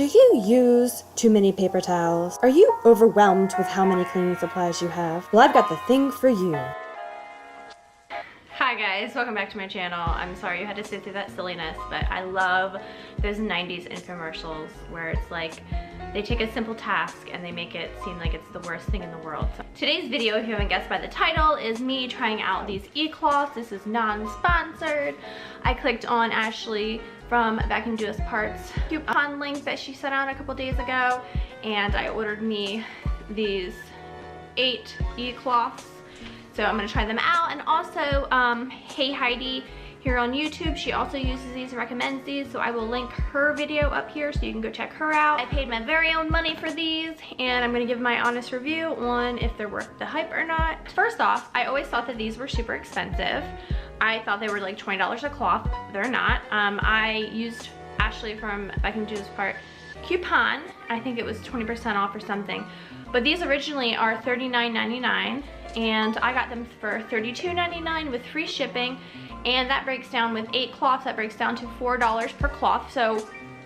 Do you use too many paper towels? Are you overwhelmed with how many cleaning supplies you have? Well, I've got the thing for you. Hi guys, welcome back to my channel. I'm sorry you had to sit through that silliness, but I love those 90s infomercials where it's like they take a simple task and they make it seem like it's the worst thing in the world. So today's video, if you haven't guessed by the title, is me trying out these e-cloths. This is non-sponsored. I clicked on Ashley from Back in Judas Parts coupon link that she sent out a couple days ago, and I ordered me these 8 e-cloths. So I'm gonna try them out. And also, Hey Heidi here on YouTube, she also uses these, recommends these, so I will link her video up here so you can go check her out. I paid my very own money for these, and I'm gonna give my honest review on if they're worth the hype or not. First off, I always thought that these were super expensive. I thought they were like $20 a cloth. They're not. I used Ashley from Back in Judas Part coupon. I think it was 20% off or something. But these originally are $39.99, and I got them for $32.99 with free shipping, and that breaks down with 8 cloths, that breaks down to $4 per cloth. So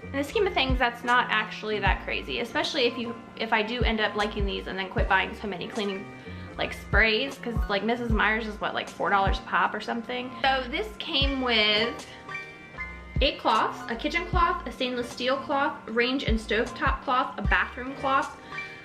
in the scheme of things, that's not actually that crazy, especially if I do end up liking these and then quit buying so many cleaning like sprays, because like Mrs. Meyer's is what, like $4 a pop or something. So this came with 8 cloths, a kitchen cloth, a stainless steel cloth, range and stovetop cloth, a bathroom cloth,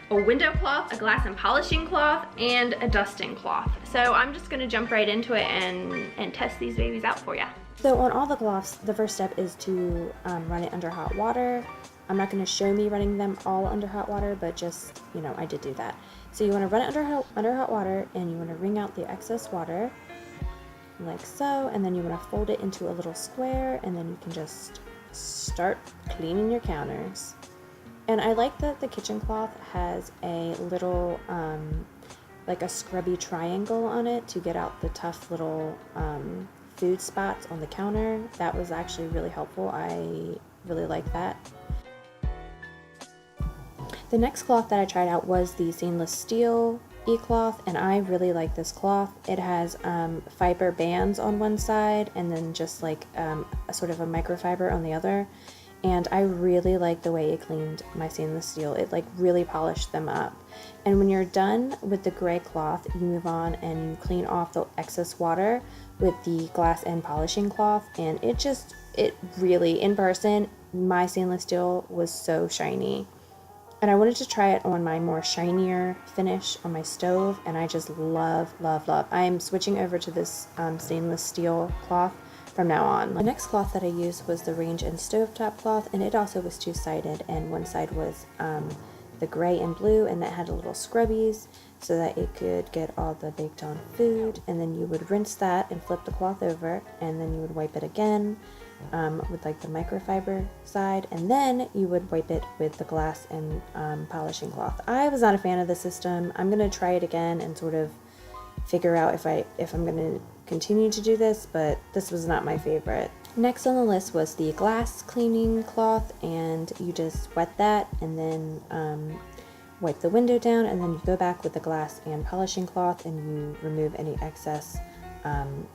a window cloth, a glass and polishing cloth, and a dusting cloth. So I'm just gonna jump right into it and test these babies out for you. So on all the cloths, the first step is to run it under hot water. I'm not going to show me running them all under hot water, but just, you know, I did do that. So you want to run it under hot water, and you want to wring out the excess water like so, and then you want to fold it into a little square, and then you can just start cleaning your counters. And I like that the kitchen cloth has a little like a scrubby triangle on it to get out the tough little food spots on the counter. That was actually really helpful. I really like that. The next cloth that I tried out was the stainless steel e-cloth, and I really like this cloth. It has fiber bands on one side and then just like a sort of a microfiber on the other, and I really like the way it cleaned my stainless steel. It like really polished them up. And when you're done with the gray cloth, you move on and you clean off the excess water with the glass and polishing cloth, and it really, in person, my stainless steel was so shiny. And I wanted to try it on my more shinier finish on my stove, and I just love, love, love. I am switching over to this stainless steel cloth from now on. The next cloth that I used was the range and stovetop cloth, and it also was two-sided, and one side was the gray and blue, and that had a little scrubbies so that it could get all the baked on food. And then you would rinse that and flip the cloth over, and then you would wipe it again with like the microfiber side, and then you would wipe it with the glass and polishing cloth. I was not a fan of the system. I'm gonna try it again and sort of figure out if I'm gonna continue to do this, but this was not my favorite. Next on the list was the glass cleaning cloth, and you just wet that and then wipe the window down, and then you go back with the glass and polishing cloth and you remove any excess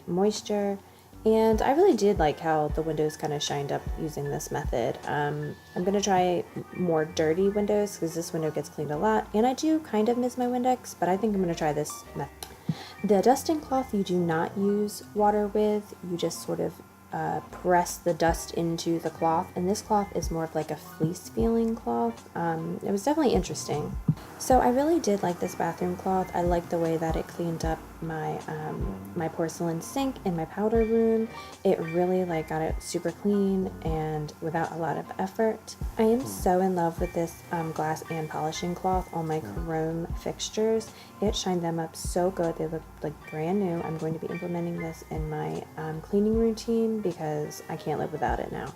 moisture. And I really did like how the windows kind of shined up using this method. I'm going to try more dirty windows because this window gets cleaned a lot, and I do kind of miss my Windex, but I think I'm going to try this method. The dusting cloth you do not use water with, you just sort of press the dust into the cloth, and this cloth is more of like a fleece feeling cloth. It was definitely interesting. So I really did like this bathroom cloth. I liked the way that it cleaned up my my porcelain sink in my powder room. It really like got it super clean and without a lot of effort. I am so in love with this glass and polishing cloth on my chrome fixtures. It shined them up so good. They look like brand new. I'm going to be implementing this in my cleaning routine because I can't live without it now.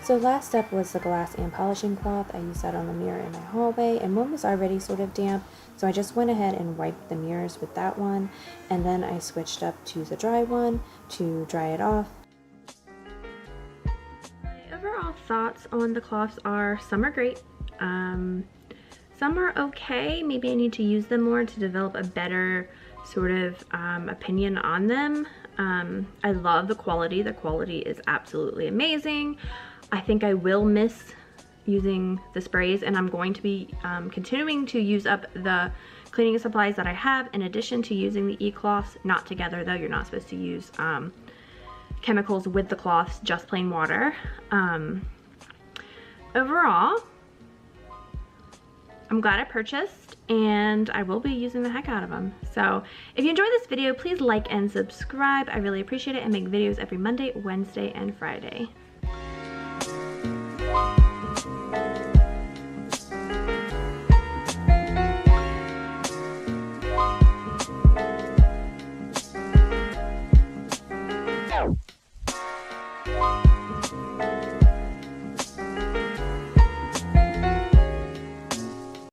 So last step was the glass and polishing cloth. I used that on the mirror in my hallway, and one was already sort of damp, so I just went ahead and wiped the mirrors with that one, and then I switched up to the dry one to dry it off. My overall thoughts on the cloths are some are great, some are okay. Maybe I need to use them more to develop a better sort of opinion on them. I love the quality. The quality is absolutely amazing. I think I will miss using the sprays, and I'm going to be continuing to use up the cleaning supplies that I have in addition to using the e-cloths. Not together though, you're not supposed to use chemicals with the cloths, just plain water. Overall, I'm glad I purchased, and I will be using the heck out of them. So if you enjoyed this video, please like and subscribe. I really appreciate it, and make videos every Monday, Wednesday, and Friday.